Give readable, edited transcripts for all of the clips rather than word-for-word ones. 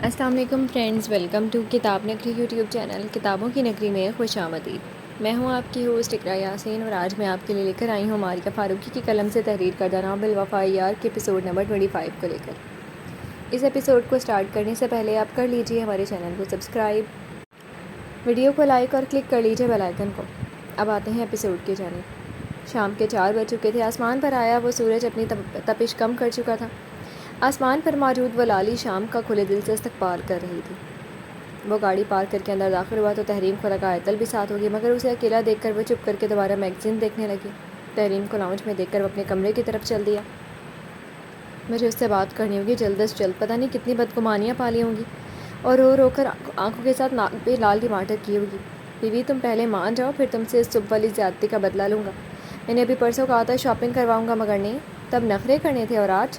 السلام علیکم friends, welcome to کتاب نگری یوٹیوب چینل کتابوں کی نگری میں خوش آمدید۔ میں ہوں آپ کی ہوسٹ اقرا یاسین اور آج میں آپ کے لیے لے کر آئی ہوں ماریہ فاروقی کی قلم سے تحریر کردہ ناول وفا یار کے ایپیسوڈ نمبر 25 کو لے کر۔ اس ایپیسوڈ کو سٹارٹ کرنے سے پہلے آپ کر لیجئے ہمارے چینل کو سبسکرائب، ویڈیو کو لائک اور کلک کر لیجئے بیل آئیکن کو۔ اب آتے ہیں ایپیسوڈ کی جانب۔ شام کے 4 بج چکے تھے۔ آسمان پر آیا وہ سورج اپنی تپش کم کر چکا تھا۔ آسمان پر موجود وہ لالی شام کا کھلے دل سے استقبال کر رہی تھی۔ وہ گاڑی پارک کر کے اندر داخل ہوا تو تحریم کو لگا ایتل بھی ساتھ ہوگی، مگر اسے اکیلا دیکھ کر وہ چپ کر کے دوبارہ میگزین دیکھنے لگی۔ تحریم کو لاؤنج میں دیکھ کر وہ اپنے کمرے کی طرف چل دیا۔ مجھے اس سے بات کرنی ہوگی جلد از جلد، پتہ نہیں کتنی بدگمانیاں پالی ہوں گی اور رو رو کر آنکھوں کے ساتھ ناک پہ لال ٹماٹر کی ہوگی۔ بیوی تم پہلے مان جاؤ، پھر تم سے اس صبح والی زیادتی کا بدلہ لوں گا۔ میں نے ابھی پرسوں کہا تھا شاپنگ کرواؤں گا، مگر نہیں، تب نخرے کرنے تھے اور آج؟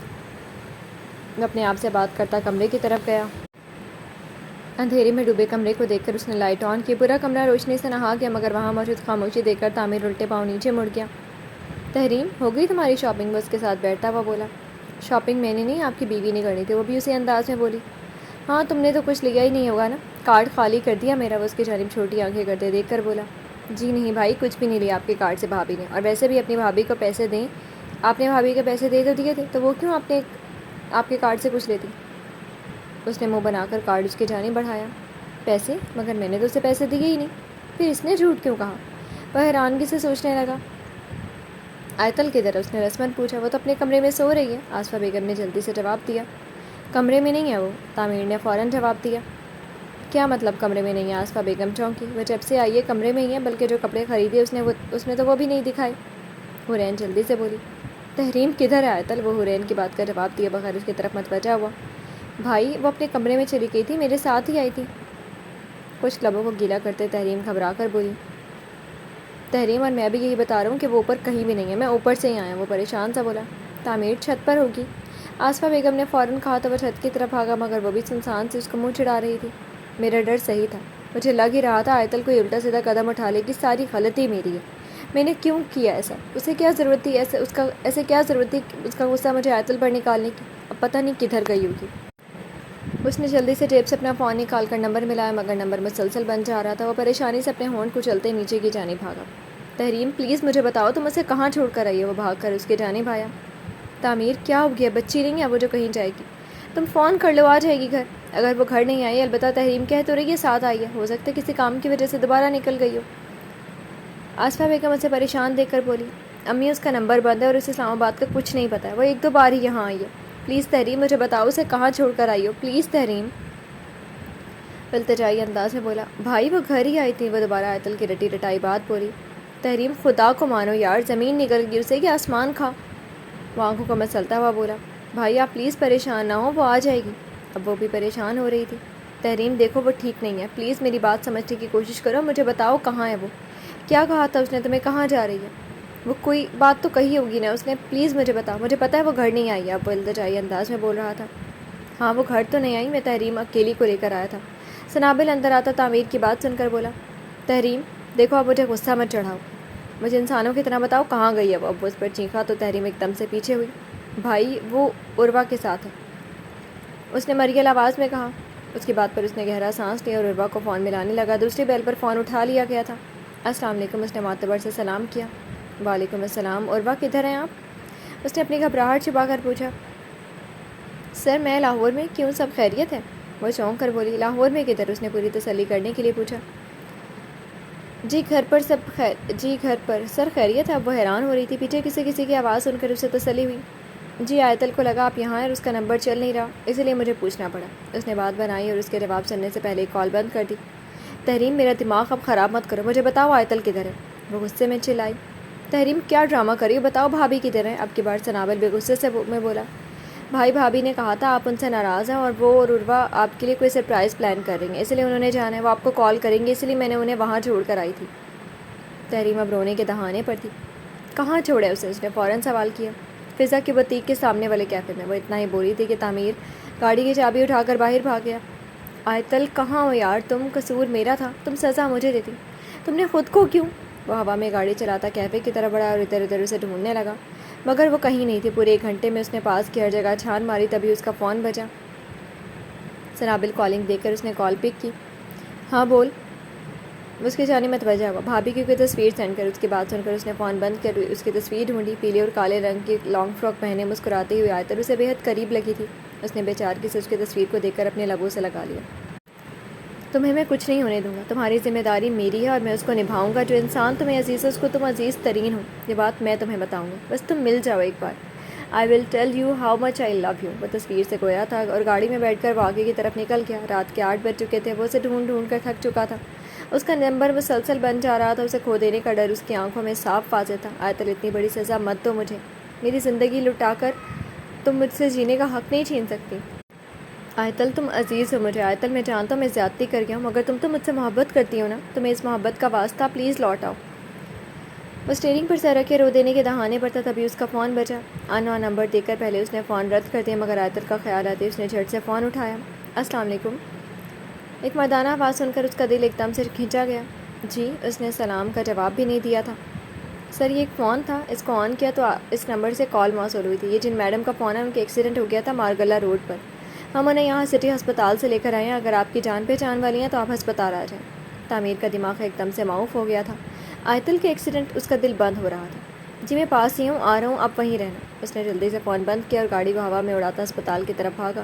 وہ اپنے آپ سے بات کرتا کمرے کی طرف گیا۔ اندھیرے میں ڈوبے کمرے کو دیکھ کر اس نے لائٹ آن کی۔ پورا کمرہ روشنی سے نہا گیا، مگر وہاں موجود خاموشی دیکھ کر تعمیر الٹے پاؤں نیچے مڑ گیا۔ تحریم، ہو گئی تمہاری شاپنگ؟ وہ اس کے ساتھ بیٹھتا ہوا بولا۔ شاپنگ میں نے نہیں، آپ کی بیوی نے کرنی تھی، وہ بھی اسی انداز میں بولی۔ ہاں، تم نے تو کچھ لیا ہی نہیں ہوگا نا، کارڈ خالی کر دیا میرا، وہ اس کی جانب چھوٹی آنکھیں کرتے دیکھ کر بولا۔ جی نہیں بھائی، کچھ بھی نہیں لیا آپ کے کارڈ سے بھابی نے، اور ویسے بھی اپنی بھابی کو پیسے دیں، آپ نے بھابی کے پیسے دے تو دیے تھے، تو وہ کیوں آپ کے کارڈ سے کچھ لیتی؟ اس نے منہ بنا کر کارڈ اس کی جانب بڑھایا۔ پیسے؟ مگر میں نے تو اسے پیسے دیے ہی نہیں، پھر اس نے جھوٹ کیوں کہا؟ وہ حیرانگی سے سوچنے لگا۔ آیتل کدھر ہے؟ اس نے رسمن پوچھا۔ وہ تو اپنے کمرے میں سو رہی ہے، آصفہ بیگم نے جلدی سے جواب دیا۔ کمرے میں نہیں ہے وہ، تعمیر نے فوراً جواب دیا۔ کیا مطلب کمرے میں نہیں ہے؟ آصفہ بیگم چونکی۔ وہ جب سے آئی ہے کمرے میں ہی ہے، بلکہ جو کپڑے خریدے اس نے تو وہ بھی نہیں دکھائے، حورین جلدی سے بولی۔ تحریم کدھر ہے آیتل؟ وہ حورین کی بات کا جواب دیا بغیر اس کی طرف متوجہ ہوا۔ بھائی وہ اپنے کمرے میں چلی گئی تھی، میرے ساتھ ہی آئی تھی، کچھ لبوں کو گیلا کرتے تحریم گھبرا کر بولی۔ تحریم، اور میں بھی یہی بتا رہا ہوں کہ وہ اوپر کہیں بھی نہیں ہے، میں اوپر سے ہی آیا ہوں، وہ پریشان سا بولا۔ تعمیر چھت پر ہوگی، آصفہ بیگم نے فوراً کہا تو وہ چھت کی طرف بھاگا، مگر وہ بھی سنسان سے اس کو منہ چڑھا رہی تھی۔ میرا ڈر صحیح تھا، مجھے لگ ہی رہا تھا آیتل کوئی الٹا سیدھا قدم اٹھا لے گی، ساری غلطی میری ہے، میں نے کیوں کیا ایسا؟ اسے کیا ضرورت تھی ایسے کیا ضرورت تھی اس کا غصہ مجھے آیتل پر نکالنے کی؟ اب پتہ نہیں کدھر گئی ہوگی۔ اس نے جلدی سے جیب سے اپنا فون نکال کر نمبر ملایا، مگر نمبر مسلسل بند جا رہا تھا۔ وہ پریشانی سے اپنے ہونٹ کچلتے نیچے کی جانب بھاگا۔ تحریم پلیز مجھے بتاؤ تم اسے کہاں چھوڑ کر آئی ہے؟ وہ بھاگ کر اس کی جانب آیا۔ تعمیر کیا ہو گیا؟ بچی نہیں ہے وہ جو کہیں جائے گی، تم فون کر لو، آ جائے گی گھر۔ اگر وہ گھر نہیں آئی، البتہ تحریم کہہ تو رہی ہے ساتھ آئی ہے، ہو سکتا ہے کسی کام کی وجہ سے دوبارہ نکل گئی ہو۔ آصفہ بیگم اسے پریشان دیکھ کر بولی۔ امی اس کا نمبر بند ہے اور اسے اسلام آباد کا کچھ نہیں پتہ ہے، وہ 1-2 بار ہی یہاں آئی ہے، پلیز تحریم مجھے بتاؤ اسے کہاں چھوڑ کر آئی ہو، پلیز تحریم، التجائی انداز میں بولا۔ بھائی وہ گھر ہی آئی تھی، وہ دوبارہ آیتل کی رٹی رٹائی بات بولی۔ تحریم خدا کو مانو یار، زمین نکل گئی اسے کہ آسمان کھا؟ وہ آنکھوں کو مسلتا ہوا بولا۔ بھائی آپ پلیز پریشان نہ ہو، وہ آ جائے گی۔ اب وہ بھی پریشان ہو رہی تھی۔ تحریم دیکھو وہ ٹھیک نہیں ہے، پلیز میری بات سمجھنے کی کوشش کرو، مجھے بتاؤ کہاں ہے وہ؟ کیا کہا تھا اس نے تمہیں؟ کہاں جا رہی ہے وہ؟ کوئی بات تو کہی ہوگی نا اس نے، پلیز مجھے بتاؤ، مجھے پتہ ہے وہ گھر نہیں آئی ہے، اب وہ التجائی انداز میں بول رہا تھا۔ ہاں وہ گھر تو نہیں آئی، میں تحریم اکیلی کو لے کر آیا تھا۔ سنابل اندر آتا تعمیر کی بات سن کر بولا۔ تحریم دیکھو اب مجھے غصہ مت چڑھاؤ، مجھے انسانوں کی طرح بتاؤ کہاں گئی ہے وہ؟ اب وہ اس پر چیخا تو تحریم ایک دم سے پیچھے ہوئی۔ بھائی وہ عروہ کے ساتھ ہے، اس نے مریل آواز میں کہا۔ اس کی بات پر اس نے گہرا سانس لیا اور عروہ کو فون ملانے لگا۔ دوسری بیل پر فون اٹھا لیا گیا تھا۔ السلام علیکم، اس نے معتبر سے سلام کیا۔ وعلیکم السلام، عروہ کدھر ہیں آپ؟ اس نے اپنی گھبراہٹ چھپا کر پوچھا۔ سر میں لاہور میں، کیوں سب خیریت ہے؟ وہ چونک کر بولی۔ لاہور میں کدھر؟ اس نے پوری تسلی کرنے کے لیے پوچھا۔ جی گھر پر سر خیریت ہے؟ اب وہ حیران ہو رہی تھی، پیچھے کسی کی آواز سن کر اسے تسلی ہوئی۔ جی آیتل کو لگا آپ یہاں ہیں اور اس کا نمبر چل نہیں رہا، اسی لیے مجھے پوچھنا پڑا۔ اس نے بات بنائی اور اس کے جواب سننے سے پہلے کال بند کر دی۔ تحریم میرا دماغ اب خراب مت کرو، مجھے بتاؤ آیتل کدھر ہے؟ وہ غصے میں چلائی۔ تحریم کیا ڈرامہ کری ہو؟ بتاؤ بھابی کدھر ہے؟ اب کی بار سنابل بے غصے سے میں بولا۔ بھائی بھابی نے کہا تھا آپ ان سے ناراض ہیں اور وہ اور عروہ آپ کے لیے کوئی سرپرائز پلان کر رہی ہیں، اس لیے انہوں نے جانا ہے، وہ آپ کو کال کریں گے، اس لیے میں نے انہیں وہاں چھوڑ کر آئی تھی۔ تحریم اب رونے کے دہانے پر تھی۔ کہاں چھوڑے اسے؟ اس نے فوراً سوال کیا۔ فضا کی بوتیک کے سامنے والے کیفے میں، وہ اتنا ہی بولی تھی کہ تعمیر گاڑی کی چابی اٹھا کر باہر بھاگ گیا۔ آیتل کہاں ہو یار تم؟ قصور میرا تھا، تم سزا مجھے دیتی، تم نے خود کو کیوں؟ وہ ہوا میں گاڑی چلاتا کیفے کی طرف بڑھا اور ادھر ادھر اسے ڈھونڈنے لگا، مگر وہ کہیں نہیں تھی۔ پورے 1 گھنٹے میں اس نے پاس کی ہر جگہ چھان ماری، تبھی اس کا فون بجا۔ سنابل کالنگ دیکھ کر اس نے کال پک کی۔ ہاں بول۔ اس کی جانب متوجہ ہوا۔ بھابھی کی کوئی تصویر سینڈ کر اس کی بات سن کر اس نے فون بند کر اس کی تصویر ڈھونڈی۔ پیلے اور کالے رنگ کی لانگ فراک پہنے مسکراتی ہوئی آیتل اسے بے حد قریب لگی تھی۔ اس نے بے چارگی سے اس کی تصویر کو دیکھ کر اپنے لبوں سے لگا لیا۔ تمہیں میں کچھ نہیں ہونے دوں گا، تمہاری ذمہ داری میری ہے اور میں اس کو نبھاؤں گا۔ جو انسان تمہیں عزیز ہے اس کو تم عزیز ترین ہو، یہ بات میں تمہیں بتاؤں گا، بس تم مل جاؤ ایک بار۔ I will tell you how much I love you۔ وہ تصویر سے گویا تھا اور گاڑی میں بیٹھ کر واقعے کی طرف نکل گیا۔ رات کے 8 بج چکے تھے۔ وہ اسے ڈھونڈ ڈھونڈ کر تھک چکا تھا۔ اس کا نمبر مسلسل بن جا رہا تھا۔ اسے کھو دینے کا ڈر اس کی آنکھوں میں صاف واضح تھا۔ آیتل اتنی بڑی سزا مت دو مجھے، میری زندگی لٹا کر تم مجھ سے جینے کا حق نہیں چھین سکتی۔ آیتل تم عزیز ہو مجھے۔ آیتل میں جانتا ہوں میں زیادتی کر گیا ہوں، مگر تم تو مجھ سے محبت کرتی ہو نا، تمہیں اس محبت کا واسطہ، پلیز لوٹ آؤ۔ وہ اسٹیئرنگ پر سر رکھے رو دینے کے دہانے پر تھا، تبھی اس کا فون بجا۔ انون نمبر دیکھ کر پہلے اس نے فون رد کر دیا، مگر آیتل کا خیال آتے اس نے جھٹ سے فون اٹھایا۔ السلام علیکم۔ ایک مردانہ آواز سن کر اس کا دل ایک دم سے کھنچا گیا۔ جی، اس نے سلام کا جواب بھی نہیں دیا تھا۔ سر یہ ایک فون تھا، اس کو آن کیا تو اس نمبر سے کال موصول ہوئی تھی۔ یہ جن میڈم کا فون ہے ان کے ایکسیڈنٹ ہو گیا تھا مارگلہ روڈ پر، ہم انہیں یہاں سٹی ہسپتال سے لے کر آئے ہیں۔ اگر آپ کی جان پہچان والی ہیں تو آپ ہسپتال آ جائیں۔ تعمیر کا دماغ ایک دم سے معاف ہو گیا تھا۔ آیتل کے ایکسیڈنٹ، اس کا دل بند ہو رہا تھا۔ جی میں پاس ہی ہوں، آ رہا ہوں، آپ وہیں رہنا۔ اس نے جلدی سے فون بند کیا اور گاڑی کو ہوا میں اڑاتا ہسپتال کی طرف بھاگا۔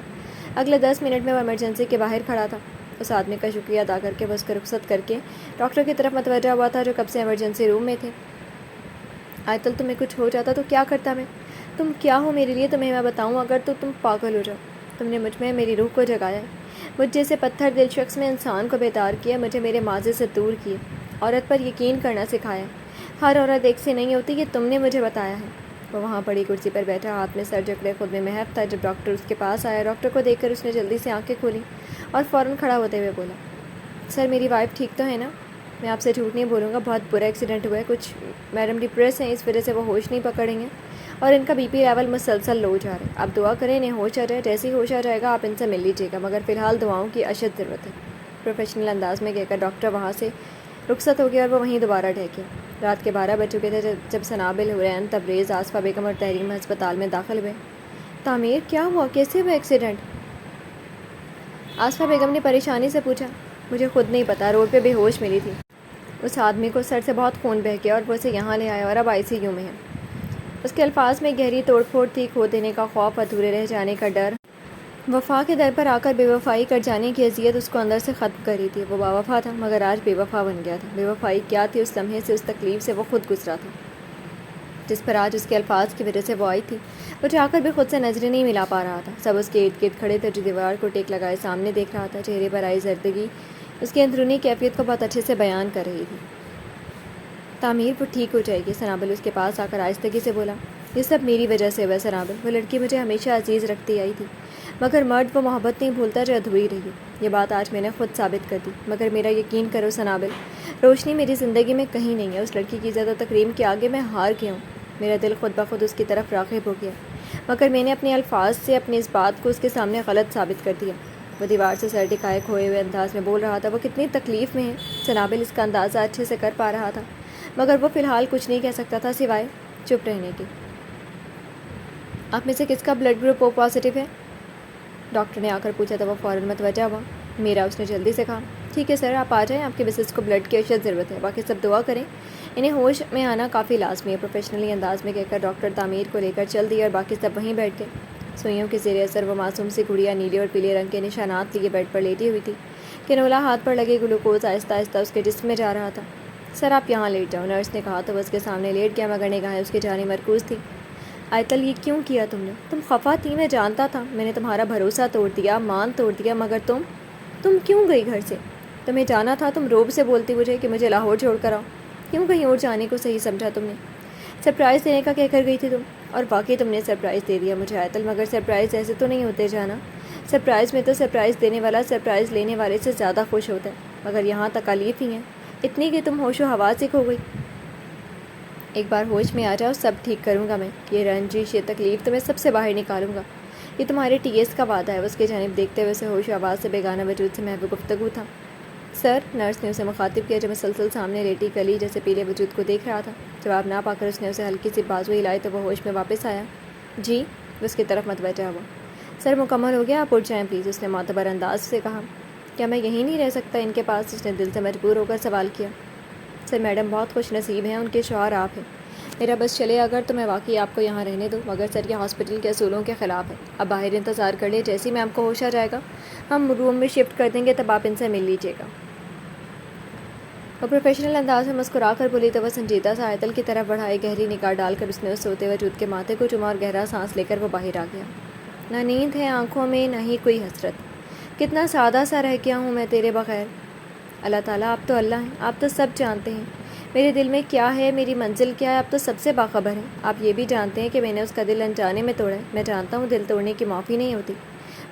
اگلے 10 منٹ میں وہ ایمرجنسی کے باہر کھڑا تھا۔ اس آدمی کا شکریہ ادا کر کے وہ اس کو رخصت کر کے ڈاکٹر کی طرف متوجہ ہوا تھا جو کب سے ایمرجنسی روم میں تھے۔ آیتل تمہیں کچھ ہو جاتا تو کیا کرتا میں؟ تم کیا ہو میرے لیے تمہیں میں بتاؤں اگر تو تم پاگل ہو جاؤ۔ تم نے مجھ میں میری روح کو جگایا ہے، مجھ جیسے پتھر دل شخص میں انسان کو بیدار کیا، مجھے میرے ماضی سے دور کیے، عورت پر یقین کرنا سکھایا۔ ہر عورت ایک سے نہیں ہوتی، یہ تم نے مجھے بتایا ہے۔ وہ وہاں پڑی کرسی پر بیٹھا، ہاتھ میں سر جکڑے خود میں محو تھا۔ جب ڈاکٹر اس کے پاس آیا، ڈاکٹر کو دیکھ کر اس نے جلدی سے آنکھیں کھولی اور فوراً کھڑا ہوتے ہوئے بولا، سر میری وائف ٹھیک تو ہے نا؟ میں آپ سے جھوٹ نہیں بولوں گا، بہت برا ایکسیڈنٹ ہوا ہے، کچھ میڈم ڈپریس ہیں، اس وجہ سے وہ ہوش نہیں پکڑیں گے اور ان کا بی پی لیول مسلسل لو جا رہا ہے۔ آپ دعا کریں انہیں ہوش آ جائے، جیسے ہی ہوش آ جائے گا آپ ان سے مل لیجیے گا، مگر فی الحال دعاؤں کی اشد ضرورت ہے۔ پروفیشنل انداز میں کہہ کر ڈاکٹر وہاں سے رخصت ہو گیا اور وہ وہیں دوبارہ ٹھہر۔ رات کے 12 بج چکے تھے جب سنابل، حرین، تبریز، آصفہ بیگم اور تحریم ہسپتال میں داخل ہوئے۔ تعمیر کیا ہوا، کیسے ہوا ایکسیڈنٹ؟ آصفہ بیگم نے پریشانی سے پوچھا۔ مجھے خود نہیں پتا، روڈ پہ بے ہوش ملی تھی، اس آدمی کو سر سے بہت خون بہہ گیا اور وہ اسے یہاں لے آیا اور اب ICU میں ہے۔ اس کے الفاظ میں گہری توڑ پھوڑ تھی، کھو دینے کا خوف، ادھورے رہ جانے کا ڈر، وفا کے در پر آ کر بے وفائی کر جانے کی اذیت اس کو اندر سے ختم کر رہی تھی۔ وہ باوفا تھا مگر آج بے وفا بن گیا تھا۔ بے وفائی کیا تھی؟ اس لمحے سے، اس تکلیف سے وہ خود گزرا تھا جس پر آج اس کے الفاظ کی وجہ سے وہ آئی تھی۔ وہ چاہ کر بھی خود سے نظریں نہیں ملا پا رہا تھا۔ سب اس کے ارد گرد کھڑے تھے، جو دیوار کو ٹیک لگائے سامنے دیکھ رہا تھا۔ چہرے پر آئی زردگی اس کی اندرونی کیفیت کو بہت اچھے سے بیان کر رہی تھی۔ تعمیر وہ ٹھیک ہو جائے گی۔ سنابل اس کے پاس آ کر آہستگی سے بولا، یہ سب میری وجہ سے ہوا سنابل۔ وہ لڑکی مجھے ہمیشہ عزیز رکھتی آئی تھی، مگر مرد وہ محبت نہیں بھولتا جو ادھوری رہی۔ یہ بات آج میں نے خود ثابت کر دی، مگر میرا یقین کرو سنابل، روشنی میری زندگی میں کہیں نہیں ہے۔ اس لڑکی کی عزت و تکریم کے آگے میں ہار گیا ہوں۔ میرا دل خود بخود اس کی طرف راغب ہو گیا، مگر میں نے اپنے الفاظ سے اپنی اس بات کو اس کے سامنے غلط ثابت کر دیا۔ وہ دیوار سے سر ٹکائے کھوئے ہوئے انداز میں بول رہا تھا، وہ کتنی تکلیف میں ہے۔ سنابل اس کا اندازہ اچھے سے کر پا رہا تھا، مگر وہ فی الحال کچھ نہیں کہہ سکتا تھا سوائے چپ رہنے کے۔ آپ میں سے کس کا بلڈ گروپ او پازیٹیو ہے؟ ڈاکٹر نے آ کر پوچھا تو وہ فوراً متوجہ ہوا۔ میرا، اس نے جلدی سے کہا۔ ٹھیک ہے سر، آپ آ جائیں، آپ کے مسز کو بلڈ کی اشد ضرورت ہے، باقی سب دعا کریں، انہیں ہوش میں آنا کافی لازمی ہے۔ پروفیشنلی انداز میں کہہ کر ڈاکٹر تعمیر کو لے کر چل دی اور باقی سب وہیں بیٹھ گئے۔ سوئیوں کے زیر اثر وہ معصوم سی گڑیا نیلے اور پیلے رنگ کے نشانات لیے بیڈ پر لیٹی ہوئی تھی۔ کنولا ہاتھ پر لگے گلوکوز آہستہ آہستہ اس کے جسم میں جا رہا تھا۔ سر آپ یہاں لیٹ جاؤ، نرس نے کہا تو وہ اس کے سامنے لیٹ گیا، مگر نگاہیں اس کی جانب مرکوز تھی۔ آیتل یہ کیوں کیا تم نے؟ تم خفا تھی، میں جانتا تھا، میں نے تمہارا بھروسہ توڑ دیا، مان توڑ دیا، مگر تم کیوں گئی گھر سے؟ تمہیں جانا تھا، تم روب سے بولتی مجھے کہ مجھے لاہور چھوڑ کر آؤ، کیوں کہیں اور جانے کو صحیح سمجھا تم نے؟ سرپرائز دینے کا کہہ کر گئی تھی تم، اور واقعی تم نے سرپرائز دے دیا مجھے آیتل، مگر سرپرائز ایسے تو نہیں ہوتے جانا۔ سرپرائز میں تو سرپرائز دینے والا سرپرائز لینے والے سے زیادہ خوش ہوتا ہے، مگر یہاں تکالیف ہی ہیں اتنی کہ تم ہوش و حواس سے کھو گئی۔ ایک بار ہوش میں آ جاؤ، سب ٹھیک کروں گا میں، یہ رنجش، یہ تکلیف تمہیں سب سے باہر نکالوں گا، یہ تمہارے TS کا وعدہ ہے۔ اس کی جانب دیکھتے ہوئے اسے ہوش و حواس سے بیگانہ وجود سے محو گفتگو تھا۔ سر، نرس نے اسے مخاطب کیا جو مسلسل سامنے لیٹی گلی جیسے پیلے وجود کو دیکھ رہا تھا۔ جواب نہ پا کر اس نے اسے ہلکی سی بازو ہلائی تو وہ ہوش میں واپس آیا۔ جی، اس کی طرف متوجہ ہوا۔ سر مکمل ہو گیا، آپ اٹھ جائیں پلیز، اس نے معتبر انداز سے کہا۔ کیا میں یہیں نہیں رہ سکتا ان کے پاس؟ اس نے دل سے مجبور ہو کر سوال کیا۔ سر میڈم بہت خوش نصیب ہیں، ان کے شوہر آپ ہیں۔ میرا بس چلے اگر تو میں واقعی آپ کو یہاں رہنے دوں، مگر سر یہ ہاسپٹل کے اصولوں کے خلاف ہے۔ اب باہر انتظار کر لیں، جیسے ہی میں آپ کو ہوش آ جائے گا ہم روم میں شفٹ کر دیں گے، تب آپ ان سے مل لیجیے گا۔ وہ پروفیشنل انداز میں مسکرا کر بولی تو وہ سنجیدہ سا آیتل کی طرف بڑھائے، گہری نگاہ ڈال کر اس نے اس سوتے وجود کے ماتھے کو چوما اور گہرا سانس لے کر وہ باہر آ گیا۔ نہ نیند ہے آنکھوں میں، نہ ہی کوئی حسرت، کتنا سادہ سا رہ گیا ہوں میں تیرے بغیر۔ اللہ تعالیٰ آپ تو اللہ ہیں، آپ تو سب جانتے ہیں میرے دل میں کیا ہے، میری منزل کیا ہے، آپ تو سب سے باخبر ہیں۔ آپ یہ بھی جانتے ہیں کہ میں نے اس کا دل انجانے میں توڑا ہے۔ میں جانتا ہوں دل توڑنے کی معافی نہیں ہوتی،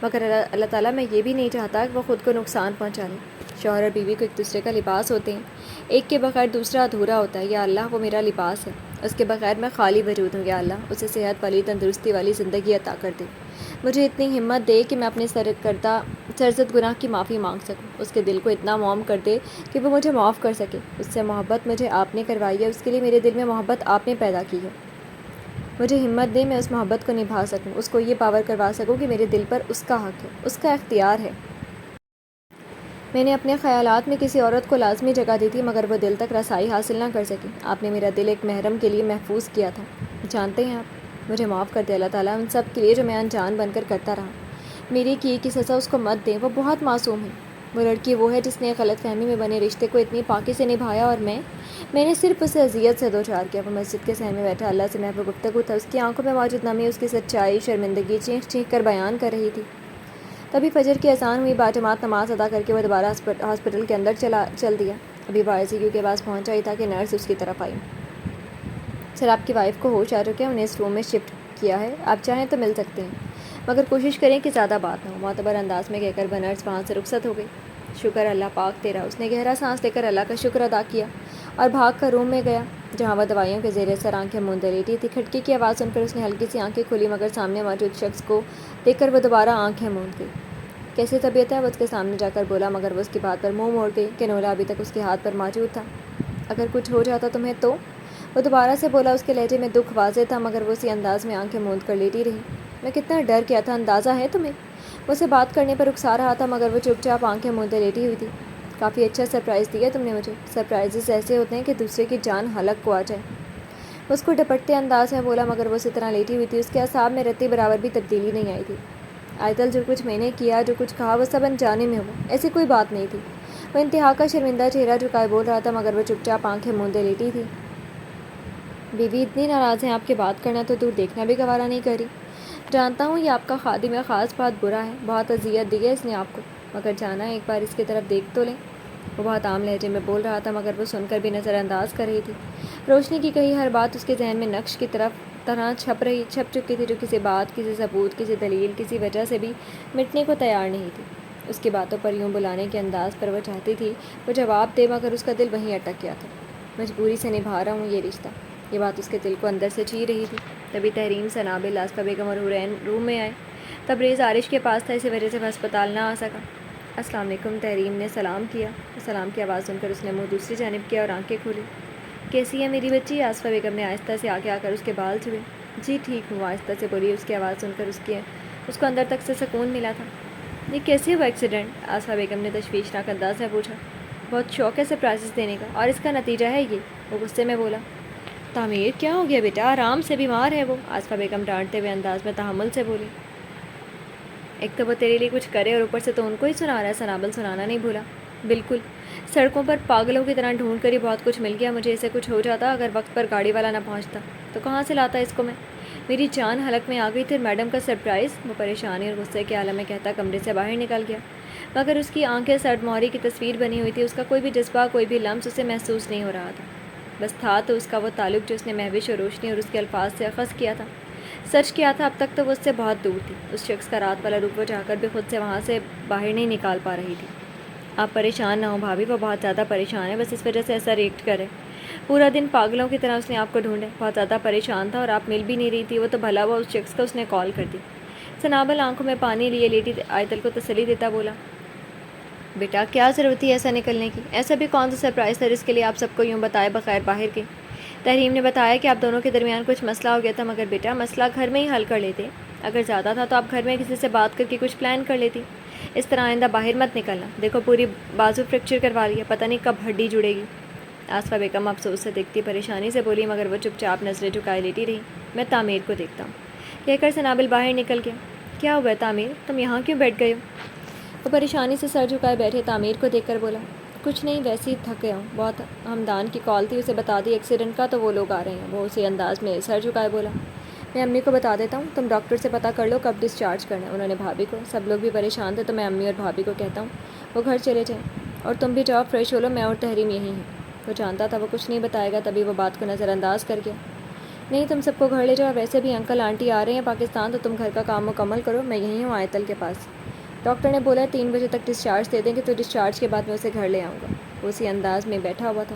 مگر اللہ تعالیٰ میں یہ بھی نہیں چاہتا کہ وہ خود کو نقصان پہنچا لیں۔ شوہر اور بیوی کو ایک دوسرے کا لباس ہوتے ہیں، ایک کے بغیر دوسرا ادھورا ہوتا ہے۔ یا اللہ وہ میرا لباس ہے، اس کے بغیر میں خالی وجود ہوں۔ یا اللہ اسے صحت والی، تندرستی والی زندگی عطا کر دے، مجھے اتنی ہمت دے کہ میں اپنے سرزد گناہ کی معافی مانگ سکوں۔ اس کے دل کو اتنا موم کر دے کہ وہ مجھے معاف کر سکے۔ اس سے محبت مجھے آپ نے کروائی ہے، اس کے لیے میرے دل میں محبت آپ نے پیدا کی ہے۔ مجھے ہمت دے میں اس محبت کو نبھا سکوں، اس کو یہ پاور کروا سکوں کہ میرے دل پر اس کا حق ہے، اس کا اختیار ہے۔ میں نے اپنے خیالات میں کسی عورت کو لازمی جگہ دی تھی، مگر وہ دل تک رسائی حاصل نہ کر سکی۔ آپ نے میرا دل ایک محرم کے لیے محفوظ کیا تھا۔ جانتے ہیں آپ، مجھے معاف کر دے اللہ تعالیٰ ان سب کے لیے جو میں انجان بن کر کرتا رہا۔ میری کی سزا اس کو مت دیں، وہ بہت معصوم ہے۔ وہ لڑکی وہ ہے جس نے غلط فہمی میں بنے رشتے کو اتنی پاکی سے نبھایا، اور میں نے صرف اسے اذیت سے دوچار کیا۔ وہ مسجد کے صحن میں بیٹھا اللہ سے محو گفتگو تھا، اس کی آنکھوں میں موجود نمی اس کی سچائی، شرمندگی چینخ چینخ کر بیان کر رہی تھی۔ تبھی فجر کی اذان ہوئی، باجماعت نماز ادا کر کے وہ دوبارہ ہاسپٹل کے اندر چل دیا۔ ابھی وہ ICU کے پاس پہنچا ہی تھا کہ نرس اس کی طرف آئی۔ سر آپ کی وائف کو ہوش آ چکے ہیں، انہیں اس روم میں شفٹ کیا ہے، آپ چاہیں تو مل سکتے ہیں، مگر کوشش کریں کہ زیادہ بات نہ ہو، معتبر انداز میں کہہ کر وہ نرس وہاں سے رخصت ہو گئی۔ شکر اللہ پاک تیرا، اس نے گہرا سانس لے کر اللہ کا شکر ادا کیا اور بھاگ کر روم میں گیا جہاں وہ دوائیوں کے زیر اثر آنکھیں موندے لیٹی تھی۔ کھڑکی کی آواز سن کر اس نے ہلکی سی آنکھیں کھولی، مگر سامنے موجود شخص کو دیکھ کر وہ دوبارہ آنکھیں موند گئی۔ کیسی طبیعت ہے؟ وہ اس کے سامنے جا کر بولا، مگر وہ اس کی بات پر منہ موڑ گئی۔ کنولا ابھی تک اس کے ہاتھ پر موجود تھا۔ اگر کچھ ہو جاتا تمہیں تو؟ وہ دوبارہ سے بولا، اس کے لہجے میں دکھ واضح تھا، مگر وہ اسی انداز میں آنکھیں موند کر لیٹی رہی۔ میں کتنا ڈر گیا تھا، اندازہ ہے تمہیں؟ وہ اسے بات کرنے پر اکسا رہا تھا، مگر وہ چپ چاپ آنکھیں موندے لیٹی ہوئی تھی۔ کافی اچھا سرپرائز دیا تم نے مجھے۔ سرپرائزز ایسے ہوتے ہیں کہ دوسرے کی جان حلق کو آ جائے۔ وہ اس کو ڈپٹتے انداز میں بولا، مگر وہ اسی طرح لیٹی ہوئی تھی، اس کے اعصاب میں رتی برابر بھی تبدیلی نہیں آئی تھی۔ آیتل جو کچھ میں نے کیا، جو کچھ کہا، وہ سب انجانے میں ہوا، ایسی کوئی بات نہیں تھی۔ وہ انتہا کا شرمندہ چہرہ جھکائے بول رہا تھا، مگر وہ چپ چاپ آنکھیں موندے لیٹی تھی۔ بیوی اتنی ناراض ہیں آپ کے بات کرنا تو دور دیکھنا بھی گوارا نہیں کری۔ جانتا ہوں یہ آپ کا خادم ہے، خاص بات برا ہے، بہت اذیت دی ہے اس نے آپ کو، مگر جانا ایک بار اس کی طرف دیکھ تو لیں۔ وہ بہت عام لہجے میں بول رہا تھا، مگر وہ سن کر بھی نظر انداز کر رہی تھی۔ روشنی کی کہی ہر بات اس کے ذہن میں نقش کی طرح چھپ چکی تھی، جو کسی بات، کسی ثبوت، کسی دلیل، کسی وجہ سے بھی مٹنے کو تیار نہیں تھی۔ اس کی باتوں پر یوں بلانے کے انداز پر وہ چاہتی تھی وہ جواب دے، مگر اس کا دل وہیں اٹک گیا تھا۔ مجبوری سے نبھا رہا ہوں یہ رشتہ، یہ بات اس کے دل کو اندر سے چی رہی تھی۔ تبھی تحریم، سنابل، آصفہ بیگم اور حورین روم میں آئے۔ تبریز عارش کے پاس تھا، اسی وجہ سے وہ ہسپتال نہ آ سکا۔ السلام علیکم، تحریم نے سلام کیا۔ سلام کی آواز سن کر اس نے منہ دوسری جانب کیا اور آنکھیں کھولی۔ کیسی ہے میری بچی؟ آصفہ بیگم نے آہستہ سے آگے آ کر اس کے بال چھوئے۔ جی ٹھیک ہوں، آہستہ سے بولی۔ اس کی آواز سن کر اس کو اندر تک سے سکون ملا تھا۔ یہ کیسے ہوا ایکسیڈنٹ؟ آصفہ بیگم نے تشویشناک انداز میں پوچھا۔ بہت شوق ہے سرپرائزز دینے کا، اور اس کا نتیجہ ہے یہ، وہ غصے میں بولا۔ تعمیر کیا ہو گیا بیٹا؟ آرام سے، بیمار ہے وہ، آصفہ بیگم ڈانٹتے ہوئے انداز میں تحمل سے بولی۔ ایک تو وہ تیرے لیے کچھ کرے اور اوپر سے تو ان کو ہی سنا رہا ہے، سنابل سنانا نہیں بھولا۔ بالکل، سڑکوں پر پاگلوں کی طرح ڈھونڈ کر ہی بہت کچھ مل گیا مجھے، اسے کچھ ہو جاتا، اگر وقت پر گاڑی والا نہ پہنچتا تو کہاں سے لاتا اس کو میں؟ میری جان حلق میں آ گئی تھی۔ میڈم کا سرپرائز؟ وہ پریشانی اور غصے کے عالم میں کہتا کمرے سے باہر نکل گیا، مگر اس کی آنکھیں سرد مہری کی تصویر بنی ہوئی تھی، اس کا کوئی بھی جذبہ، کوئی بھی لمس اسے محسوس نہیں ہو رہا تھا۔ بس تھا تو اس کا وہ تعلق جو اس نے مہوش اور روشنی اور اس کے الفاظ سے اخذ کیا تھا، سچ کیا تھا، اب تک تو وہ اس سے بہت دور تھی۔ اس شخص کا رات والا روپ وہ چاہ کر بھی خود سے وہاں سے باہر نہیں نکال پا رہی تھی۔ آپ پریشان نہ ہوں بھابھی، وہ بہت زیادہ پریشان ہے، بس اس وجہ سے ایسا ریئیکٹ کرے۔ پورا دن پاگلوں کی طرح اس نے آپ کو ڈھونڈے، بہت زیادہ پریشان تھا اور آپ مل بھی نہیں رہی تھی، وہ تو بھلا ہوا اس شخص کو اس نے کال کر دی۔ سنابل آنکھوں میں پانی لیے لیٹی آیتل کو تسلی دیتا بولا، بیٹا کیا ضرورت تھی ایسا نکلنے کی؟ ایسا بھی کون سا سرپرائز تھا جس کے لیے آپ سب کو یوں بتائے بغیر باہر کے؟ تحریم نے بتایا کہ آپ دونوں کے درمیان کچھ مسئلہ ہو گیا تھا، مگر بیٹا مسئلہ گھر میں ہی حل کر لیتے، اگر زیادہ تھا تو آپ گھر میں کسی سے بات کر کے کچھ پلان کر لیتی، اس طرح آئندہ باہر مت نکلنا، دیکھو پوری بازو فریکچر کروا لی ہے، پتہ نہیں کب ہڈی جڑے گی۔ آصفہ بیگم افسوس سے دیکھتی پریشانی سے بولی، مگر وہ چپ چاپ نظریں جھکائے لیٹی رہی۔ میں تعمیر کو دیکھتا ہوں، کہہ کر سنابل باہر نکل گیا۔ کیا ہوا تعمیر، تم یہاں کیوں بیٹھ گئے ہو؟ وہ پریشانی سے سر جھکائے بیٹھے تعمیر کو دیکھ کر بولا، کچھ نہیں، ویسے ہی تھک گیا ہوں، بہت ہمدان کی کال تھی، اسے بتا دی ایکسیڈنٹ کا تو وہ لوگ آ رہے ہیں۔ وہ اسی انداز میں سر جھکائے بولا، میں امی کو بتا دیتا ہوں، تم ڈاکٹر سے پتہ کر لو کب ڈسچارج کرنا ہے۔ انہوں نے بھابھی کو، سب لوگ بھی پریشان تھے تو میں امی اور بھابھی کو کہتا ہوں وہ گھر چلے جائیں، اور تم بھی جاؤ فریش ہو لو، میں اور تحریم یہیں ہیں۔ وہ جانتا تھا وہ کچھ نہیں بتائے گا، تبھی وہ بات کو نظر انداز کر گیا۔ نہیں، تم سب کو گھر لے جاؤ، ویسے بھی انکل آنٹی آ رہے ہیں پاکستان، تو تم گھر کا کام مکمل کرو، میں یہیں ہوں آیتل کے پاس۔ ڈاکٹر نے بولا 3 بجے تک ڈسچارج دے دیں گے، تو ڈسچارج کے بعد میں اسے گھر لے آؤں گا۔ وہ اسی انداز میں بیٹھا ہوا تھا۔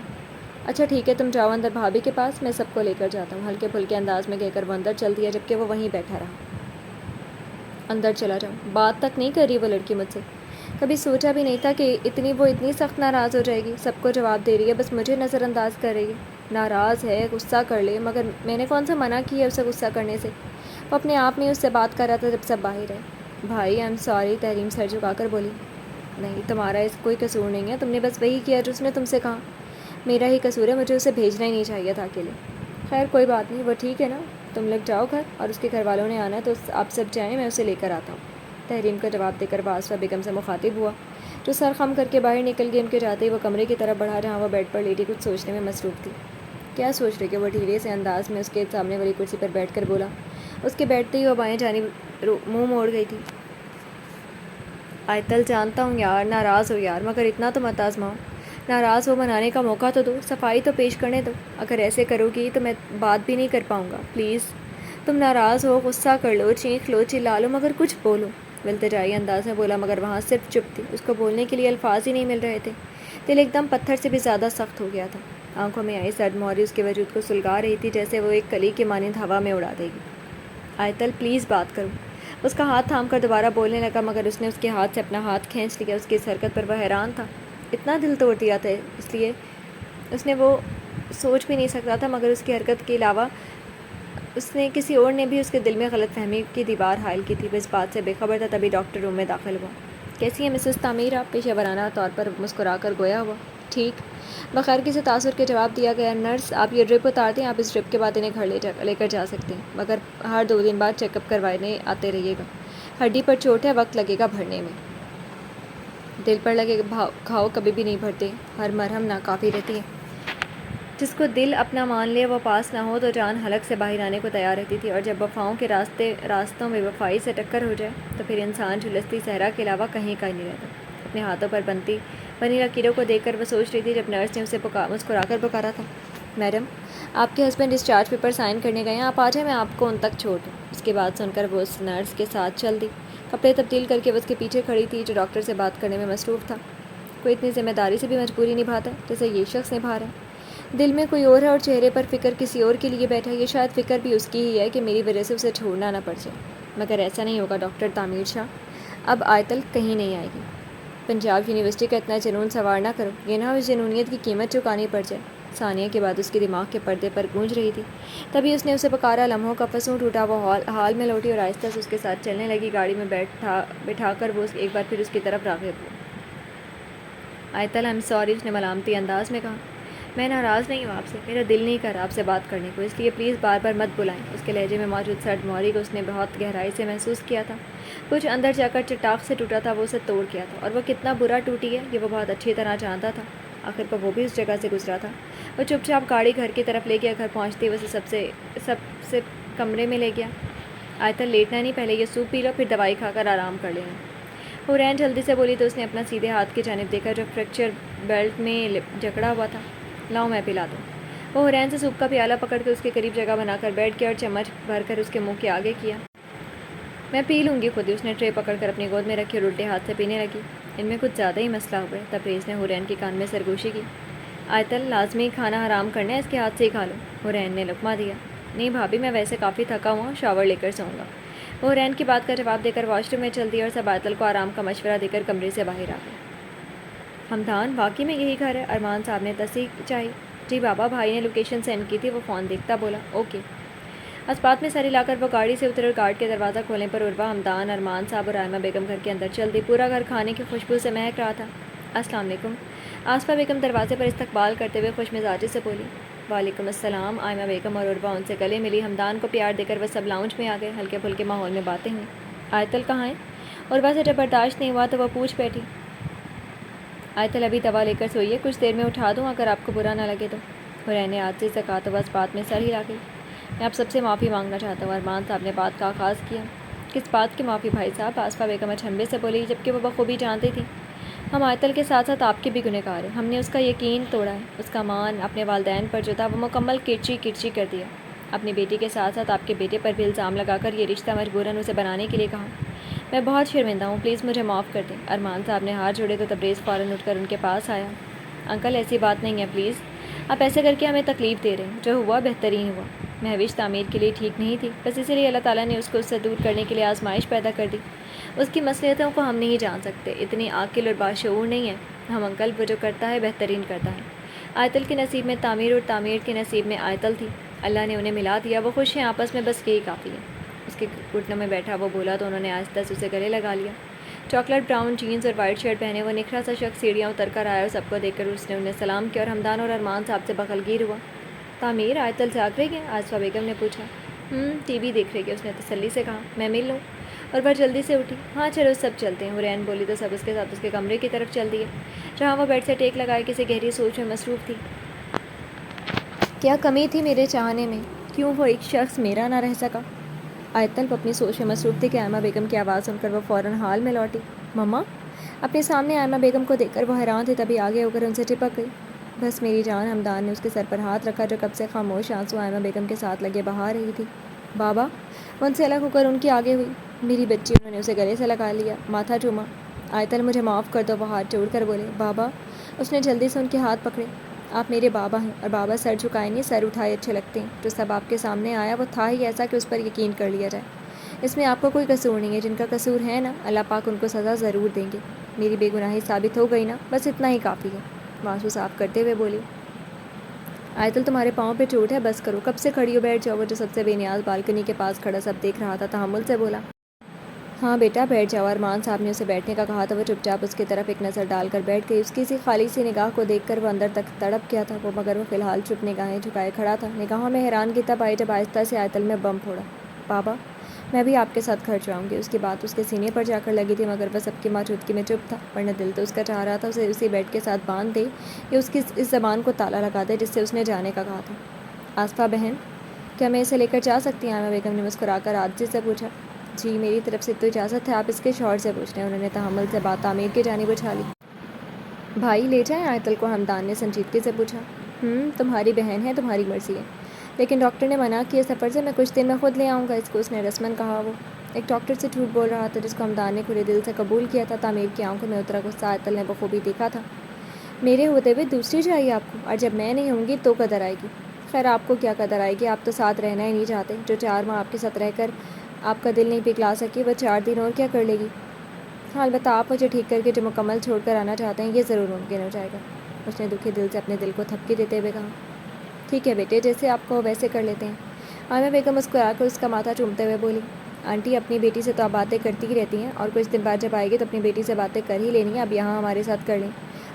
اچھا ٹھیک ہے، تم جاؤ اندر بھابھی کے پاس، میں سب کو لے کر جاتا ہوں، ہلکے پھلکے انداز میں کہہ کر وہ اندر چل دیا، جبکہ وہ وہیں بیٹھا رہا۔ اندر چلا جاؤں، بات تک نہیں کر رہی وہ لڑکی مجھ سے، کبھی سوچا بھی نہیں تھا کہ وہ اتنی سخت ناراض ہو جائے گی، سب کو جواب دے رہی ہے، بس مجھے نظر انداز کر رہی ہے۔ ناراض ہے، غصہ کر لے، مگر میں نے کون سا منع کیا ہے اسے غصہ کرنے سے؟ وہ اپنے آپ میں اس سے بات کر رہا تھا جب سب باہر ہے۔ بھائی آئی ایم سوری، تحریم سر جھکا کر بولی۔ نہیں، تمہارا اس کوئی قصور نہیں ہے، تم نے بس وہی کیا جو اس نے تم سے کہا۔ میرا ہی قصور ہے، مجھے اسے بھیجنا ہی نہیں چاہیے تھا اکیلے۔ خیر کوئی بات نہیں، وہ ٹھیک ہے نا، تم لوگ جاؤ گھر، اور اس کے گھر والوں نے آنا ہے تو آپ سب جائیں، میں اسے لے کر آتا ہوں۔ تحریم کا جواب دے کر وہ آصفہ بیگم سے مخاطب ہوا، جو سر خم کر کے باہر نکل گئی۔ ان کے جاتے ہی وہ کمرے کی طرف بڑھا جہاں وہ بیڈ پر لیٹی کچھ سوچنے میں مصروف تھی۔ کیا سوچ رہی کہ وہ ڈھیلے سے انداز میں اس کے سامنے والی کرسی پر بیٹھ کر بولا۔ اس کے بیٹھتے ہی وہ بائیں جانب منہ موڑ گئی تھی۔ آیتل جانتا ہوں یار، ناراض ہو یار، مگر اتنا تو مت آزماؤ، ناراض ہو منانے کا موقع تو دو، صفائی تو پیش کرنے دو، اگر ایسے کرو گی تو میں بات بھی نہیں کر پاؤں گا، پلیز۔ تم ناراض ہو، غصہ کر لو، چیخ لو، چلا لو، مگر کچھ بولو، وہ التجائی انداز میں بولا، مگر وہاں صرف چپ تھی، اس کو بولنے کے لیے الفاظ ہی نہیں مل رہے تھے۔ دل ایک دم پتھر سے بھی زیادہ سخت ہو گیا تھا، آنکھوں میں آئی سرد موری اس کے وجود کو سلگا رہی تھی، جیسے وہ ایک کلی کے مانند ہوا میں اڑا دے گی۔ آیتل پلیز بات کرو۔ اس کا ہاتھ تھام کر دوبارہ بولنے لگا، مگر اس نے اس کے ہاتھ سے اپنا ہاتھ کھینچ لیا۔ اس کی اس حرکت پر وہ حیران تھا، اتنا دل توڑ دیا تھا، اس لیے اس نے وہ سوچ بھی نہیں سکتا تھا، مگر اس کی حرکت کے علاوہ اس نے کسی اور نے بھی اس کے دل میں غلط فہمی کی دیوار حائل کی تھی۔ وہ اس بات سے بے خبر تھا، تبھی ڈاکٹر روم میں داخل ہوا۔ کیسی ہے مسز تعمیر؟ آپ پیشہ ورانہ طور پر مسکرا کر گویا ہوا۔ ٹھیک، بغیر کسی تاثر کے جواب دیا گیا۔ نرس آپ یہ ڈرپ اتار دیں، آپ اس ڈرپ کے بعد انہیں گھر لے کر جا سکتے ہیں، مگر ہر 2 دن بعد چیک اپ کروانے آتے رہیے گا، ہڈی پر چوٹ ہے، وقت لگے گا بھرنے میں۔ دل پر لگے گھاؤ کبھی بھی نہیں بھرتے، ہر مرہم ناکافی رہتی ہے۔ جس کو دل اپنا مان لے وہ پاس نہ ہو تو جان حلق سے باہر آنے کو تیار رہتی تھی، اور جب وفاؤں کے راستوں میں وفائی سے ٹکر ہو جائے تو پھر انسان جھلستی صحرا کے علاوہ کہیں کا نہیں رہتا۔ اپنے ہاتھوں پر بنی لکیروں کو دیکھ کر وہ سوچ رہی تھی، جب نرس نے اسے مسکرا کر پکارا تھا، میڈم آپ کے ہسبینڈ ڈسچارج پیپر سائن کرنے گئے ہیں، آپ آ جائیں، میں آپ کو ان تک چھوڑ دوں۔ اس کی بات سن کر وہ اس نرس کے ساتھ چل دی، کپڑے تبدیل کر کے وہ اس کے پیچھے کھڑی تھی جو ڈاکٹر سے بات کرنے میں مصروف تھا۔ کوئی اتنی ذمہ داری سے بھی مجبوری نبھاتا ہے جیسے یہ شخص نبھا رہا ہے۔ دل میں کوئی اور ہے اور چہرے پر فکر کسی اور کے لیے بیٹھا ہے، یہ شاید فکر بھی اس کی ہی ہے کہ میری وجہ سے اسے چھوڑنا نہ پڑ جائے، مگر ایسا نہیں ہوگا ڈاکٹر تعمیر شاہ، اب آیتل کہیں نہیں آئے گی۔ پنجاب یونیورسٹی کا اتنا جنون سوار نہ کرو، یہ نہ اس جنونیت کی قیمت چکانی پڑ جائے۔ ثانیہ کے بعد اس کے دماغ کے پردے پر گونج رہی تھی، تبھی اس نے اسے پکارا، لمحوں کا فسوں ٹوٹا، وہ ہال میں لوٹی اور آہستہ سے اس کے ساتھ چلنے لگی۔ گاڑی میں بٹھا کر وہ ایک بار پھر اس کی طرف راغب ہوا۔ آیتل آئی ایم سوری، اس نے ملامتی انداز میں کہا، میں ناراض نہیں ہوں آپ سے، میرا دل نہیں کر رہا آپ سے بات کرنے کو، اس لیے پلیز بار بار مت بلائیں۔ اس کے لہجے میں موجود سرد موری کو اس نے بہت گہرائی سے محسوس کیا تھا، کچھ اندر جا کر چٹاخ سے ٹوٹا تھا، وہ اسے توڑ گیا تھا، اور وہ کتنا برا ٹوٹی ہے یہ وہ بہت اچھی طرح جانتا تھا۔ آخر پر وہ بھی اس جگہ سے گزرا تھا۔ وہ چپ چاپ گاڑی گھر کی طرف لے گیا، گھر پہنچتے ہی اسے سب سے کمرے میں لے گیا۔ آیتل لیٹنا نہیں، پہلے یہ سوپ پی لو، پھر دوائی کھا کر آرام کر لینا۔ حورین جلدی سے بولی تو اس نے اپنا سیدھے ہاتھ کی جانب دیکھا جو فریکچر بیلٹ میں جکڑا ہوا تھا۔ لاؤ میں پلا دوں۔ وہ حورین سے سوپ کا پیالہ پکڑ کے اس کے قریب جگہ بنا کر بیٹھ گیا اور چمچ بھر کر اس کے منہ کے آگے کیا۔ میں پی لوں گی خود ہی، اس نے ٹرے پکڑ کر اپنی گود میں رکھی اور الٹے ہاتھ سے پینے لگی۔ ان میں کچھ زیادہ ہی مسئلہ ہوا ہے، تبریز نے حورین کے کان میں سرگوشی کی۔ آیتل لازمی کھانا حرام کرنا ہے، اس کے ہاتھ سے ہی کھا لو۔ حورین نے لقمہ دیا۔ نہیں بھابھی، میں ویسے کافی تھکا ہوا ہوں، شاور لے کر سوؤں گا۔ وہ حورین کی بات کا جواب دے کر واش روم میں چل دی اور سب آیتل کو آرام کا مشورہ دے کر کمرے سے باہر آ گئے۔ ہمدان واقعی میں یہی گھر ہے؟ ارمان صاحب نے تصدیق چاہی۔ جی بابا، بھائی نے لوکیشن سینڈ کی تھی، وہ فون دیکھتا بولا اوکے۔ اسپات میں سر ہلا کر وہ گاڑی سے اترے اور گارڈ کے دروازہ کھولنے پر عروا، ہمدان، ارمان صاحب اور آئمہ بیگم گھر کے اندر چل دی۔ پورا گھر کھانے کی خوشبو سے مہک رہا تھا۔ السلام علیکم، آصفہ بیگم دروازے پر استقبال کرتے ہوئے خوش مزاجی سے بولی۔ وعلیکم السلام۔ آئمہ بیگم اور عروا ان سے گلے ملی۔ ہمدان کو پیار دے کر وہ سب لاؤنج میں آ گئے۔ ہلکے پھلکے ماحول میں باتیں ہوئیں۔ آیتل کہاں ہے؟ عروا سے جب برداشت نہیں ہوا تو وہ پوچھ بیٹھی۔ آیتل ابھی دوا لے کر سوئی ہے، کچھ دیر میں اٹھا دوں اگر آپ کو برا نہ لگے تو۔ حرین نے عاجزی سے کہا تو وہ اس بات میں سر ہلا گئی۔ میں آپ سب سے معافی مانگنا چاہتا ہوں۔ ارمان صاحب نے بات کا آغاز کیا۔ کس بات کی معافی بھائی صاحب؟ آصفہ بیگم اچنبے سے بولی، جبکہ وہ بخوبی جانتی تھی ہم آیتل کے ساتھ ساتھ آپ کے بھی گنہگار ہیں۔ ہم نے اس کا یقین توڑا ہے، اس کا مان اپنے والدین پر جو تھا وہ مکمل کرچی کرچی کر دیا۔ اپنی بیٹی کے ساتھ ساتھ آپ کے بیٹے پر بھی الزام لگا کر یہ رشتہ مجبوراً اسے بنانے کے لیے کہا۔ میں بہت شرمندہ ہوں، پلیز مجھے معاف کر دیں۔ ارمان صاحب نے ہاتھ جوڑے تو تبریز فوراً اٹھ کر ان کے پاس آیا۔ انکل ایسی بات نہیں ہے، پلیز آپ ایسے کر کے ہمیں تکلیف دے رہے ہیں۔ جو ہوا بہترین ہوا، مہوش تعمیر کے لیے ٹھیک نہیں تھی، بس اسی لیے اللہ تعالیٰ نے اس کو اس سے دور کرنے کے لیے آزمائش پیدا کر دی۔ اس کی مصلحتوں کو ہم نہیں جان سکتے، اتنی عاقل اور باشعور نہیں ہے ہم۔ انکل وہ جو کرتا ہے بہترین کرتا ہے۔ آیتل کے نصیب میں تعمیر اور تعمیر کے نصیب میں آیتل تھی، اللہ نے انہیں ملا دیا، وہ خوش ہیں آپس میں، بس یہی کافی ہے۔ اس کے گھٹنوں میں بیٹھا وہ بولا تو انہوں نے آہستہ سے اسے گلے لگا لیا۔ چاکلیٹ براؤن جینز اور وائٹ شرٹ پہنے وہ نکھرا سا شخص سیڑھیاں اتر کر آیا اور سب کو دیکھ کر اس نے انہیں سلام کیا اور ہمدان اور ارمان صاحب سے بغلگیر ہوا۔ تعمیر آیتل سے آگ رہی ہے؟ آصفہ بیگم نے پوچھا۔ ٹی وی دیکھ رہی ہے، اس نے تسلی سے کہا۔ میں مل لوں؟ اور وہ جلدی سے اٹھی۔ ہاں چلو سب چلتے ہیں۔ حرین بولی تو سب اس کے ساتھ اس کے کمرے کی طرف چل دیے، جہاں وہ بیڈ سے ٹیک لگائے کسی گہری سوچ میں مصروف تھی۔ کیا کمی تھی میرے چاہنے میں؟ کیوں وہ ایک شخص میرا نہ رہ سکا؟ آیتل وہ اپنی سوچ میں مصروف تھی کہ آئمہ بیگم کی آواز سن کر وہ فوراً حال میں لوٹی۔ مما! اپنے سامنے آئمہ بیگم کو دیکھ کر وہ حیران تھی، تبھی آگے ہو کر ان سے چپک گئی۔ بس میری جان، ہمدان نے اس کے سر پر ہاتھ رکھا جو کب سے خاموش آنسو آئمہ بیگم کے ساتھ لگے بہا رہی تھی۔ بابا! وہ ان سے الگ ہو کر ان کی آگے ہوئی۔ میری بچی! انہوں نے اسے گلے سے لگا لیا، ماتھا چوما۔ آیتل مجھے معاف کر دو، وہ ہاتھ جوڑ کر بولے۔ بابا! اس نے جلدی سے ان کے ہاتھ پکڑے۔ آپ میرے بابا ہیں، اور بابا سر جھکائے نہیں، سر اٹھائے اچھے لگتے ہیں۔ جو سب آپ کے سامنے آیا وہ تھا ہی ایسا کہ اس پر یقین کر لیا جائے۔ اس میں آپ کا کوئی قصور نہیں ہے، جن کا قصور ہے نا، اللہ پاک ان کو سزا ضرور دیں گے۔ میری بے گناہی ثابت ہو گئی نا، بس اتنا ہی کافی ہے۔ آنسو صاف کرتے ہوئے بولی۔ آیتل تمہارے پاؤں پہ چوٹ ہے، بس کرو، کب سے کھڑی ہو، بیٹھ جاؤ۔ وہ جو سب سے بے نیاز بالکنی کے پاس کھڑا سب دیکھ رہا تھا، تحمل سے بولا۔ ہاں بیٹا بیٹھ جاؤ۔ ارمان صاحب نے اسے بیٹھنے کا کہا تو وہ چپ چاپ اس کی طرف ایک نظر ڈال کر بیٹھ گئی۔ اس کی سی خالی سی نگاہ کو دیکھ کر وہ اندر تک تڑپ گیا تھا مگر وہ فی الحال چپ نگاہیں جھکائے کھڑا تھا۔ نگاہوں میں حیرانگی تب آئی جب آہستہ سے آیتل میں بم پھوڑا۔ بابا! میں بھی آپ کے ساتھ گھر جاؤں گی۔ اس کی بات اس کے سینے پر جا کر لگی تھی مگر وہ سب کی موجودگی میں چپ تھا، ورنہ دل تو اس کا چاہ رہا تھا اسے اسی بیڈ کے ساتھ باندھ دے یا اس کی اس زبان کو تالا لگا دے جس سے اس نے جانے کا کہا تھا۔ آصفہ بہن! کیا میں اسے لے کر جا سکتی ہوں؟ آئمہ بیگم نے مسکرا کر عاجزی سے پوچھا۔ جی میری طرف سے تو اجازت ہے، آپ اس کے شوہر سے پوچھ لیں۔ انہوں نے تحمل سے بات تعمیر کی جانب اچھالی۔ بھائی لے جائیں آیتل کو؟ ہمدان نے سنجیدگی سے پوچھا۔ تمہاری بہن ہے، تمہاری مرضی ہے، لیکن ڈاکٹر نے منع کیا سفر سے، میں کچھ دن میں خود لے آؤں گا اس کو، اس نے رسماً کہا۔ وہ ایک ڈاکٹر سے جھوٹ بول رہا تھا جس کو ہمدان نے کھلے دل سے قبول کیا تھا۔ تعمیر کی آنکھوں میں اترا غصہ آیتل نے بخوبی دیکھا تھا۔ میرے ہوتے ہوئے دوسری چاہیے آپ کو، اور جب میں نہیں ہوں گی تو قدر آئے گی۔ خیر آپ کو کیا قدر آئے گی، آپ تو ساتھ رہنا ہی نہیں چاہتے۔ جو 4 ماہ آپ کے ساتھ رہ کر آپ کا دل نہیں پگھلا سکی، وہ 4 دن اور کیا کر لے گی؟ ہاں البتہ آپ مجھے ٹھیک کر کے جو مکمل چھوڑ کر آنا چاہتے ہیں یہ ضرور ممکن ہو جائے گا، اس نے دکھی دل سے اپنے دل کو تھپکی دیتے ہوئے کہا۔ ٹھیک ہے بیٹے، جیسے آپ کو ویسے کر لیتے ہیں۔ آئمہ بیگم مسکرا کر اس کا ماتھا چومتے ہوئے بولی۔ آنٹی اپنی بیٹی سے تو آپ باتیں کرتی ہی رہتی ہیں، اور کچھ دن بعد جب آئے گی تو اپنی بیٹی سے باتیں کر ہی لینی ہے، اب یہاں ہمارے ساتھ کر لیں،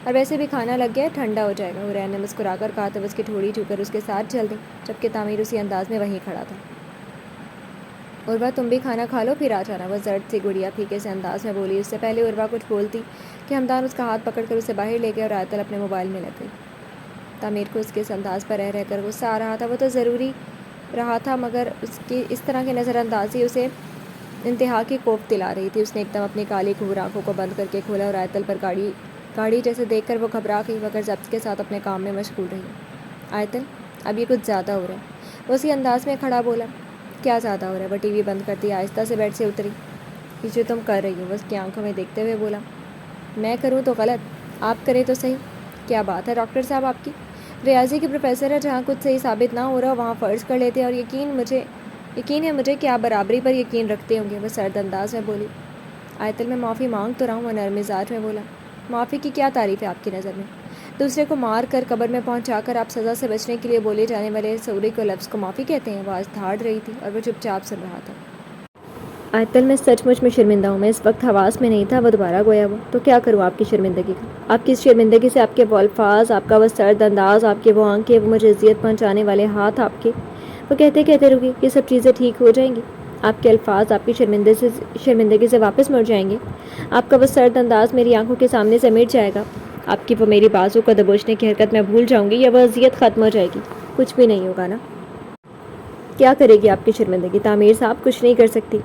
اور ویسے بھی کھانا لگ گیا ہے، ٹھنڈا ہو جائے گا۔ حرین نے مسکرا کر کہا تو اس کی ٹھوڑی چھو کر اس کے ساتھ چل دی، جبکہ تعمیر اسی انداز میں وہیں کھڑا تھا۔ عروا تم بھی کھانا کھا لو پھر آ جانا، وہ زرد سی گڑیا پھیکے سے انداز میں بولی۔ اس سے پہلے عروا کچھ بولتی کہ ہمدان اس کا ہاتھ پکڑ کر اسے باہر لے گیا اور آیتل اپنے موبائل میں لگ گئی۔ تعمیر کو اس کے اس انداز پر رہ کر غصہ آ رہا تھا، وہ تو ضروری رہا تھا مگر اس کی اس طرح کی نظر اندازی اسے انتہا کی کوفت دلا رہی تھی۔ اس نے ایک دم اپنی کالی گھور آنکھوں کو بند کر کے کھولا اور آیتل پر گاڑی جیسے دیکھ کر وہ گھبرا گئی مگر ضبط کے ساتھ اپنے کام میں مشغول رہی۔ آیتل اب یہ کچھ زیادہ ہو رہا ہے، وہ اسی انداز میں کھڑا بولا۔ کیا زیادہ ہو رہا ہے؟ وہ ٹی وی بند کرتی آہستہ سے بیڈ سے اتری۔ یہ جو تم کر رہی ہو، وہ اس کی آنکھوں میں دیکھتے ہوئے بولا۔ میں کروں تو غلط، آپ کریں تو صحیح۔ کیا بات ہے ڈاکٹر صاحب آپ کی؟ ریاضی کی پروفیسر ہے، جہاں کچھ صحیح ثابت نہ ہو رہا وہاں فرض کر لیتے ہیں، اور یقین ہے مجھے کہ آپ برابری پر یقین رکھتے ہوں گے، وہ سرد انداز میں بولی۔ آیتل میں معافی مانگ تو رہا ہوں، وہ نرم مزاج میں بولا۔ معافی کی کیا تعریف ہے آپ کی نظر میں؟ دوسرے کو مار کر قبر میں پہنچا کر آپ سزا سے بچنے کے لیے بولے جانے والے سوری کو لفظ کو معافی کہتے ہیں۔ وہ آج دھاڑ رہی تھی اور وہ چپ چاپ سن رہا تھا۔ آیت ال میں سچ مچ میں شرمندہ ہوں، میں اس وقت حواس میں نہیں تھا۔ وہ دوبارہ گویا ہوا، تو کیا کروں آپ کی شرمندگی کا؟ آپ کی اس شرمندگی سے آپ کے وہ الفاظ، آپ کا وہ سرد انداز، آپ کی وہ آنکھیں، وہ مجھے اذیت پہنچانے والے ہاتھ آپ کے۔ وہ کہتے کہتے رکی، یہ سب چیزیں ٹھیک ہو جائیں گی؟ آپ کے الفاظ آپ کی شرمندگی سے واپس مڑ جائیں گے؟ آپ کا وہ سرد انداز میری آنکھوں کے سامنے سے مٹ جائے گا؟ آپ کی وہ میری بازو کو دبوچنے کی حرکت میں بھول جاؤں گی، یا وہ اذیت ختم ہو جائے گی؟ کچھ بھی نہیں ہوگا نا؟ کیا کرے گی آپ کی شرمندگی؟ تعمیر صاحب کچھ نہیں کر سکتی۔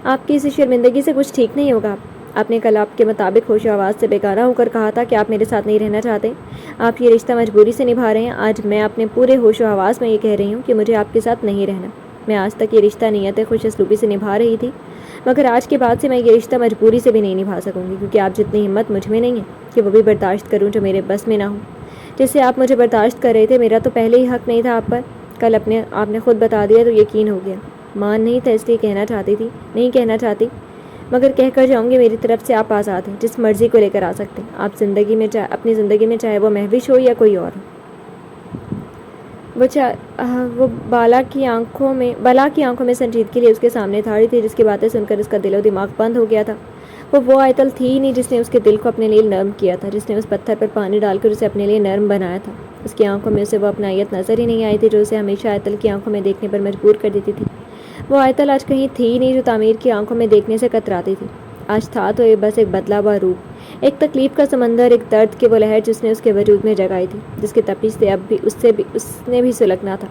آپ کی اسی شرمندگی سے کچھ ٹھیک نہیں ہوگا۔ آپ نے کل آپ کے مطابق ہوش و آواز سے بیگانہ ہو کر کہا تھا کہ آپ میرے ساتھ نہیں رہنا چاہتے، آپ یہ رشتہ مجبوری سے نبھا رہے ہیں۔ آج میں اپنے پورے ہوش و حواس میں یہ کہہ رہی ہوں کہ مجھے آپ کے ساتھ نہیں رہنا۔ میں آج تک یہ رشتہ نیت خوش اسلوبی سے نبھا رہی تھی، مگر آج کے بعد سے میں یہ رشتہ مجبوری سے بھی نہیں نبھا سکوں گی، کیونکہ آپ جتنی ہمت مجھ میں نہیں ہے کہ وہ بھی برداشت کروں جو میرے بس میں نہ ہو۔ جسے آپ مجھے برداشت کر رہے تھے، میرا تو پہلے ہی حق نہیں تھا آپ پر۔ کل آپ نے خود بتا دیا تو یقین ہو گیا۔ مان نہیں تھا اس لیے کہنا چاہتی تھی، نہیں کہنا چاہتی، مگر کہہ کر جاؤں گی میری طرف سے آپ آزاد ہیں، جس مرضی کو لے کر آ سکتے ہیں آپ اپنی زندگی میں، چاہے وہ مہوش ہو یا کوئی اور۔ وہ بالا کی آنکھوں میں سنجیدگی لیے اس کے سامنے کھڑی تھی، جس کی باتیں سن کر اس کا دل و دماغ بند ہو گیا تھا۔ وہ آیت ال تھی ہی نہیں جس نے اس کے دل کو اپنے لیے نرم کیا تھا، جس نے اس پتھر پر پانی ڈال کر اسے اپنے لیے نرم بنایا تھا۔ اس کی آنکھوں میں اسے وہ اپنائیت نظر ہی نہیں آئی تھی جو اسے ہمیشہ آیت ال کی آنکھوں میں دیکھنے پر مجبور کر دیتی تھی۔ وہ آیت ال آج کہیں تھی ہی نہیں جو تعمیر کی آنکھوں میں دیکھنے سے کتراتی تھی۔ آج تھا تو یہ بس ایک بدلا ہوا روپ، ایک تکلیف کا سمندر، ایک درد کی وہ لہر جس نے اس کے وجود میں جگائی تھی، جس کی تپش سے اب بھی اس نے بھی سلگنا تھا۔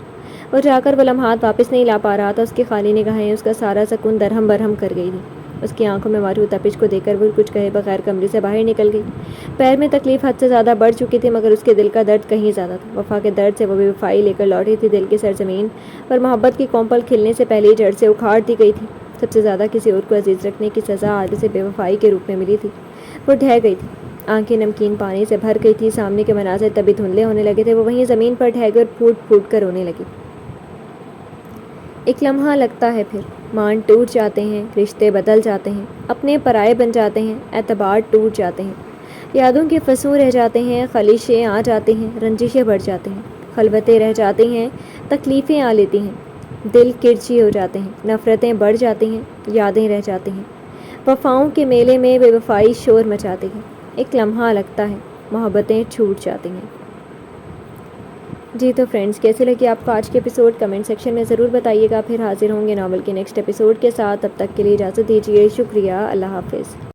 وہ جا کر وہ لمحات واپس نہیں لا پا رہا تھا۔ اس کی خالی نگاہیں اس کا سارا سکون درہم برہم کر گئی تھی۔ اس کی آنکھوں میں موجود تپش کو دیکھ کر وہ کچھ کہے بغیر کمرے سے باہر نکل گئی۔ پیر میں تکلیف حد سے زیادہ بڑھ چکی تھی، مگر اس کے دل کا درد کہیں زیادہ تھا۔ وفا کے درد سے وہ بے وفائی لے کر لوٹی تھی۔ دل کی سرزمین پر محبت کی کومپل کھلنے سے پہلے ہی جڑ سے اکھاڑ دی گئی تھی۔ سب سے زیادہ کسی اور کو عزیز رکھنے کی سزا آج اسے بے وفائی کے روپ میں ملی تھی۔ وہ ڈھہ گئی تھی، آنکھیں نمکین پانی سے بھر گئی تھی۔ سامنے کے مناظر تبھی دھندلے ہونے لگے تھے۔ وہ وہیں زمین پر ڈھہ کر پھوٹ پھوٹ کر رونے لگی۔ ایک لمحہ لگتا ہے پھر مان ٹوٹ جاتے ہیں، رشتے بدل جاتے ہیں، اپنے پرائے بن جاتے ہیں، اعتبار ٹوٹ جاتے ہیں، یادوں کے فسوں رہ جاتے ہیں، خلیشیں آ جاتے ہیں، رنجشیں بڑھ جاتے ہیں، خلوتیں رہ جاتی ہیں، تکلیفیں آ لیتی ہیں، دل کرچی ہو جاتے ہیں، نفرتیں بڑھ جاتی ہیں، یادیں رہ جاتی ہیں، وفاؤں کے میلے میں بے وفائی شور مچاتی ہے۔ ایک لمحہ لگتا ہے محبتیں چھوٹ جاتی ہیں۔ جی تو فرینڈز، کیسے لگی آپ کو آج کے ایپیسوڈ؟ کمنٹ سیکشن میں ضرور بتائیے گا۔ پھر حاضر ہوں گے ناول کے نیکسٹ ایپیسوڈ کے ساتھ۔ تب تک کے لیے اجازت دیجیے۔ شکریہ، اللہ حافظ۔